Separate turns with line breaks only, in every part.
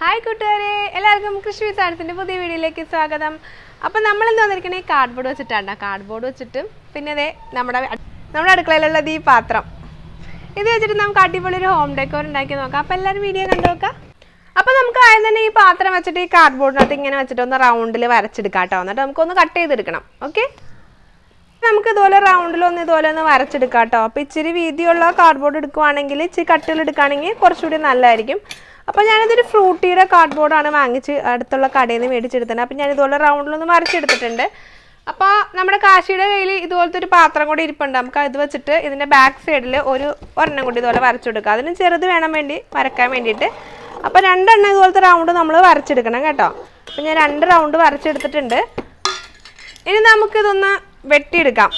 Hi കൂട്ടുകാരെ എല്ലാവർക്കും krishwizzartsന്റെ പുതിയ വീഡിയോയിലേക്ക് സ്വാഗതം. അപ്പോൾ നമ്മൾ ഇന്ന് വന്നിരിക്കുന്നത് കാർഡ്ബോർഡ് വെച്ചിട്ടാണ്. കാർഡ്ബോർഡ് വെച്ചിട്ട് പിന്നെ ദേ നമ്മുടെ അടുക്കളയിലുള്ള ഈ പാത്രം. ഇത് വെച്ചിട്ട് നമുക്ക് അടിപൊളി ഒരു ഹോം ഡെക്കോർ ഉണ്ടാക്കി നോക്കാം. അപ്പോൾ എല്ലാവരും വീഡിയോ കണ്ടു നോക്കാം. അപ്പോൾ നമുക്ക് ആദ്യം തന്നെ ഈ പാത്രം വെച്ചിട്ട് ഈ കാർഡ്ബോർഡിനകത്ത് ഇങ്ങനെ വെച്ചിട്ട് ഒന്ന് റൗണ്ടിൽ വരച്ചെടുക്കാം കേട്ടോ. എന്നിട്ട് നമുക്കൊന്ന് കട്ട് ചെയ്തെടുക്കണം. ഓക്കെ, നമുക്ക് ഇതുപോലെ റൗണ്ടിലൊന്ന് ഇതുപോലെ ഒന്ന് വരച്ചെടുക്കാം കേട്ടോ. അപ്പോൾ ഇച്ചിരി വീതിയുള്ള കാർഡ്ബോർഡ് എടുക്കുവാണെങ്കിൽ ഇച്ചിരി കട്ടികൾ എടുക്കുകയാണെങ്കിൽ കുറച്ചുകൂടി നല്ലതായിരിക്കും. അപ്പോൾ ഞാനിതൊരു ഫ്രൂട്ടിയുടെ കാർഡ്ബോർഡാണ് വാങ്ങിച്ച് അടുത്തുള്ള കടയിൽ നിന്ന് മേടിച്ചെടുത്തത്. അപ്പോൾ ഞാനിതുപോലെ റൗണ്ടിലൊന്ന് വരച്ചെടുത്തിട്ടുണ്ട്. അപ്പോൾ നമ്മുടെ കാശിയുടെ കയ്യിൽ ഇതുപോലത്തെ ഒരു പാത്രം കൂടി ഇരിപ്പുണ്ട്. നമുക്ക് ഇത് വെച്ചിട്ട് ഇതിൻ്റെ ബാക്ക് സൈഡിൽ ഒരെണ്ണം കൂടി ഇതുപോലെ വരച്ചെടുക്കുക. അതിന് ചെറുത് വരയ്ക്കാൻ വേണ്ടിയിട്ട്. അപ്പോൾ രണ്ടെണ്ണം ഇതുപോലത്തെ റൗണ്ട് നമ്മൾ വരച്ചെടുക്കണം കേട്ടോ. അപ്പോൾ ഞാൻ 2 റൗണ്ട് വരച്ചെടുത്തിട്ടുണ്ട്. ഇനി നമുക്കിതൊന്ന് വെട്ടിയെടുക്കാം.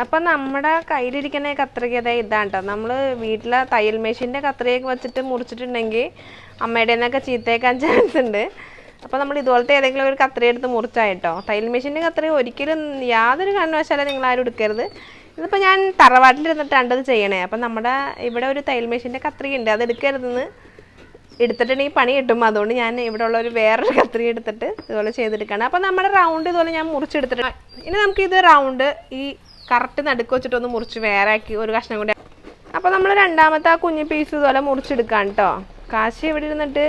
അപ്പം നമ്മുടെ കയ്യിലിരിക്കുന്ന കത്രിക ഇതാണ് കേട്ടോ. നമ്മൾ വീട്ടിലെ തയ്യൽ മെഷീൻ്റെ കത്രികയൊക്കെ വെച്ചിട്ട് മുറിച്ചിട്ടുണ്ടെങ്കിൽ അമ്മയുടെ നിന്നൊക്കെ ചീത്തയേക്കാൻ ചാൻസ് ഉണ്ട്. അപ്പോൾ നമ്മൾ ഇതുപോലത്തെ ഏതെങ്കിലും ഒരു കത്രിക എടുത്ത് മുറിച്ചായിട്ടോ. തയ്യൽ മെഷീൻ്റെ കത്രിക ഒരിക്കലും യാതൊരു കാരണവശാലും നിങ്ങളാരും എടുക്കരുത്. ഇതിപ്പോൾ ഞാൻ തറവാട്ടിലിരുന്നിട്ടാണ് ഇത് ചെയ്യണേ. അപ്പം നമ്മുടെ ഇവിടെ ഒരു തയ്യൽ മെഷീൻ്റെ കത്രിക ഉണ്ട്, അത് എടുക്കരുതെന്ന് എടുത്തിട്ടുണ്ടെങ്കിൽ പണി കിട്ടും. അതുകൊണ്ട് ഞാൻ ഇവിടെ ഉള്ള വേറൊരു കത്രിക എടുത്തിട്ട് ഇതുപോലെ ചെയ്തെടുക്കുകയാണ്. അപ്പോൾ നമ്മുടെ റൗണ്ട് ഇതുപോലെ ഞാൻ മുറിച്ചെടുത്തിട്ടുണ്ട്. ഇനി നമുക്കിത് റൗണ്ട് ഈ കറക്റ്റ് നടുക്ക് വെച്ചിട്ടൊന്ന് മുറിച്ച് വേറെ ആക്കി ഒരു കഷ്ണം കൂടി. അപ്പോൾ നമ്മൾ രണ്ടാമത്തെ ആ കുഞ്ഞു പീസ് ഇതുപോലെ മുറിച്ചെടുക്കാം കേട്ടോ. കാശി ഇവിടെ ഇരുന്നിട്ട്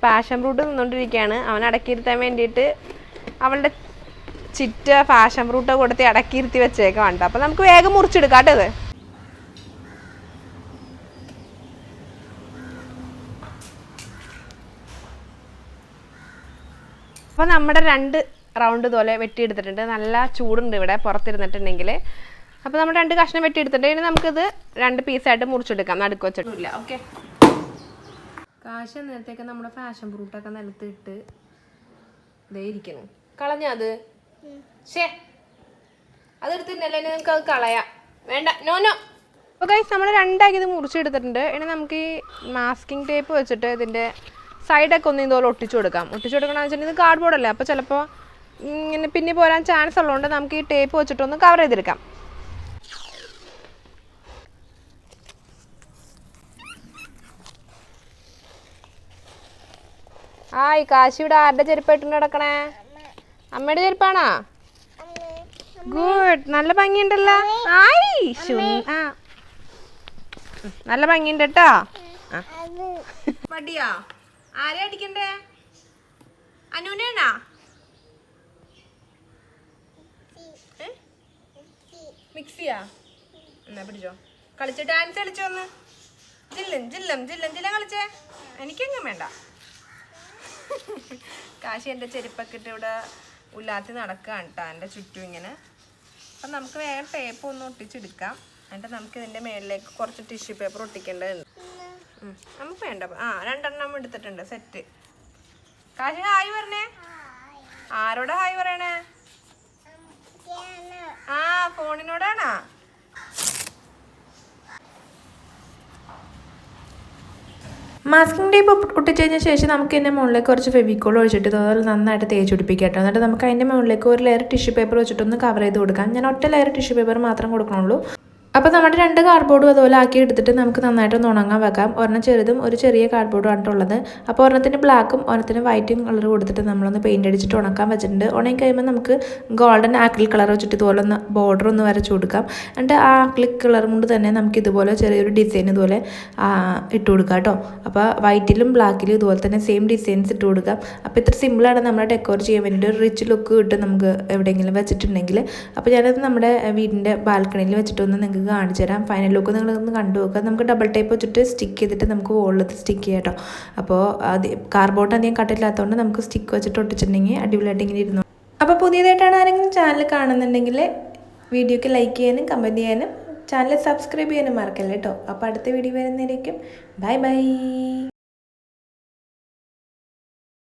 പാഷൻ ഫ്രൂട്ട് നിന്നുകൊണ്ടിരിക്കുകയാണ്. അവൻ അടക്കിയിരുത്താൻ വേണ്ടിയിട്ട് അവളുടെ ചിറ്റ പാഷൻ ഫ്രൂട്ട് കൊടുത്ത് അടക്കിയിരുത്തി വെച്ചേക്കാം വേണ്ട. അപ്പോൾ നമുക്ക് വേഗം മുറിച്ചെടുക്കാം കേട്ടോ. ഇത് അപ്പോൾ നമ്മുടെ 2 റൗണ്ട് ഇതുപോലെ വെട്ടിയെടുത്തിട്ടുണ്ട്. നല്ല ചൂടുണ്ട് ഇവിടെ പുറത്തിരുന്നിട്ടുണ്ടെങ്കിൽ. അപ്പോൾ നമ്മൾ 2 കഷ്ണം വെട്ടിയെടുത്തിട്ടുണ്ട്. ഇനി നമുക്കിത് 2 പീസായിട്ട് മുറിച്ചെടുക്കാം, നടുക്ക് വെച്ചിട്ടില്ല. ഓക്കെ, കാശ് നേരത്തേക്ക് നമ്മുടെ ഫാഷൻ ഫ്രൂട്ടൊക്കെ നിലത്തിട്ട് ഇതേ ഇരിക്കുന്നു. കളഞ്ഞത് ശേ അതെടുത്തിട്ടല്ലേ, നമുക്ക് അത് കളയാം. വേണ്ട, നോ നോ. അപ്പോൾ ഗൈസ് നമ്മൾ 2 ആക്കി ഇത് മുറിച്ചെടുത്തിട്ടുണ്ട്. ഇനി നമുക്ക് ഈ മാസ്കിംഗ് ടേപ്പ് വെച്ചിട്ട് ഇതിൻ്റെ സൈഡൊക്കെ ഒന്ന് ഇതുപോലെ ഒട്ടിച്ചു കൊടുക്കണമെന്ന് വെച്ചിട്ടുണ്ടെങ്കിൽ ഇത് കാർഡ്ബോർഡ് അല്ലേ. അപ്പോൾ ചിലപ്പോൾ ഇങ്ങനെ പിന്നെ പോരാൻ ചാൻസ് ഉള്ളതുകൊണ്ട് നമുക്ക് ഈ ടേപ്പ് വെച്ചിട്ടൊന്ന് കവർ ചെയ്തെടുക്കാം. ഈ കാശി ഇവിടെ ആരുടെ ചെരുപ്പായിട്ടുണ്ട് കിടക്കണേ? അമ്മയുടെ ചെരുപ്പാണോ? ഗുഡ്, നല്ല ഭംഗിയുണ്ടല്ലോ. നല്ല ഭംഗിയുണ്ട് കേട്ടോ. മടിയാ? ആരെ അടിക്കണ്ടേ? അനുനാണോ? മിക്സിയാ? എന്നാ പിടിച്ചോ, കളിച്ചോ, ഡാൻസ് കളിച്ചോന്ന്. ജില്ലം കളിച്ചേ. എനിക്കെങ്ങും വേണ്ട. കാശി എൻ്റെ ചെരുപ്പൊക്കെ ഇട്ട് ഇവിടെ ഉല്ലാത്തി നടക്കുകയാണ് കേട്ടോ എൻ്റെ ചുറ്റും ഇങ്ങനെ. അപ്പം നമുക്ക് വേഗം ടേപ്പ് ഒന്ന് ഒട്ടിച്ചെടുക്കാം. എന്നിട്ട് നമുക്ക് ഇതിൻ്റെ മേളിലേക്ക് കുറച്ച് ടിഷ്യൂ പേപ്പർ ഒട്ടിക്കേണ്ടതുണ്ട്. നമുക്ക് വേണ്ട. 2 എണ്ണം എടുത്തിട്ടുണ്ട്. സെറ്റ്. കാശി ഹായ് പറഞ്ഞേ. ആരോടാ ഹായ് പറയണേ? ഫോണിനോടാണോ?
മാസ്കിംഗ് ടേപ്പ് ഒട്ടിച്ച് കഴിഞ്ഞ ശേഷം നമുക്ക് ഇതിൻ്റെ മുകളിലേക്ക് കുറച്ച് ഫെവിക്കോൾ ഒഴിച്ചിട്ട് അതുപോലെ നന്നായിട്ട് തേച്ച് പിടിപ്പിക്കാം കേട്ടോ. എന്നിട്ട് നമുക്ക് അതിൻ്റെ മുകളിലേക്ക് ഒരു ലെയർ ടിഷ്യൂ പേപ്പർ വെച്ചിട്ടൊന്ന് കവർ ചെയ്ത് കൊടുക്കാം. ഞാൻ ഒറ്റ ലെയർ ടിഷ്യൂ പേപ്പർ മാത്രം കൊടുക്കണുള്ളൂ. അപ്പോൾ നമ്മുടെ 2 കാർഡ്ബോർഡും അതുപോലെ ആക്കി എടുത്തിട്ട് നമുക്ക് നന്നായിട്ടൊന്ന് ഉണങ്ങാൻ വെക്കാം. ഒരെണ്ണം ചെറുതും ഒരു ചെറിയ കാർഡ്ബോർഡും ആയിട്ടുള്ളത്. അപ്പോൾ ഒരെണ്ണത്തിന് ബ്ലാക്കും ഒരെണ്ണത്തിന് വൈറ്റും കളർ കൊടുത്തിട്ട് നമ്മളൊന്ന് പെയിൻ്റ് അടിച്ചിട്ട് ഉണക്കാൻ വെച്ചിട്ടുണ്ട്. ഉണങ്ങി കഴിയുമ്പോൾ നമുക്ക് ഗോൾഡൻ ആക്രിലിക് കളർ വെച്ചിട്ട് ഇതുപോലെ ഒന്ന് ബോർഡർ ഒന്ന് വരച്ച് കൊടുക്കാം. എന്നിട്ട് ആ ആക്രിലിക് കളർ കൊണ്ട് തന്നെ നമുക്ക് ഇതുപോലെ ചെറിയൊരു ഡിസൈൻ ഇതുപോലെ ഇട്ട് കൊടുക്കാം കേട്ടോ. അപ്പോൾ വൈറ്റിലും ബ്ലാക്കിലും ഇതുപോലെ തന്നെ സെയിം ഡിസൈൻസ് ഇട്ട് കൊടുക്കാം. അപ്പോൾ ഇത്ര സിമ്പിളാണ് നമ്മൾ ഡെക്കോർ ചെയ്യാൻ വേണ്ടിയിട്ട്. ഒരു റിച്ച് ലുക്ക് കിട്ടും നമുക്ക് എവിടെയെങ്കിലും വെച്ചിട്ടുണ്ടെങ്കിൽ. അപ്പോൾ ഞാനത് നമ്മുടെ വീടിൻ്റെ ബാൽക്കണിയിൽ വെച്ചിട്ടൊന്ന് നിങ്ങൾക്ക് കാണിച്ചു തരാം. ഫൈനൽ ലുക്ക് നിങ്ങളൊന്ന് കണ്ടു നോക്കുക. നമുക്ക് ഡബിൾ ടേപ്പ് വെച്ചിട്ട് സ്റ്റിക്ക് ചെയ്തിട്ട് നമുക്ക് വോളിൽ സ്റ്റിക്ക് ചെയ്യാം കേട്ടോ. അപ്പോൾ കാർഡ്ബോർഡ് അധികം കട്ടില്ലാത്തതുകൊണ്ട് നമുക്ക് സ്റ്റിക്ക് വെച്ചിട്ട് ഒട്ടിച്ചിട്ടുണ്ടെങ്കിൽ അടിപൊളിയായിട്ട് ഇങ്ങനെ ഇരുന്നു. അപ്പോൾ പുതിയതായിട്ടാണ് ആരെങ്കിലും ചാനൽ കാണുന്നുണ്ടെങ്കിൽ വീഡിയോക്ക് ലൈക്ക് ചെയ്യാനും കമൻറ്റ് ചെയ്യാനും ചാനൽ സബ്സ്ക്രൈബ് ചെയ്യാനും മറക്കല്ലേ കേട്ടോ. അപ്പോൾ അടുത്ത വീഡിയോ വരുന്നതിലേക്കും ബൈ ബൈ.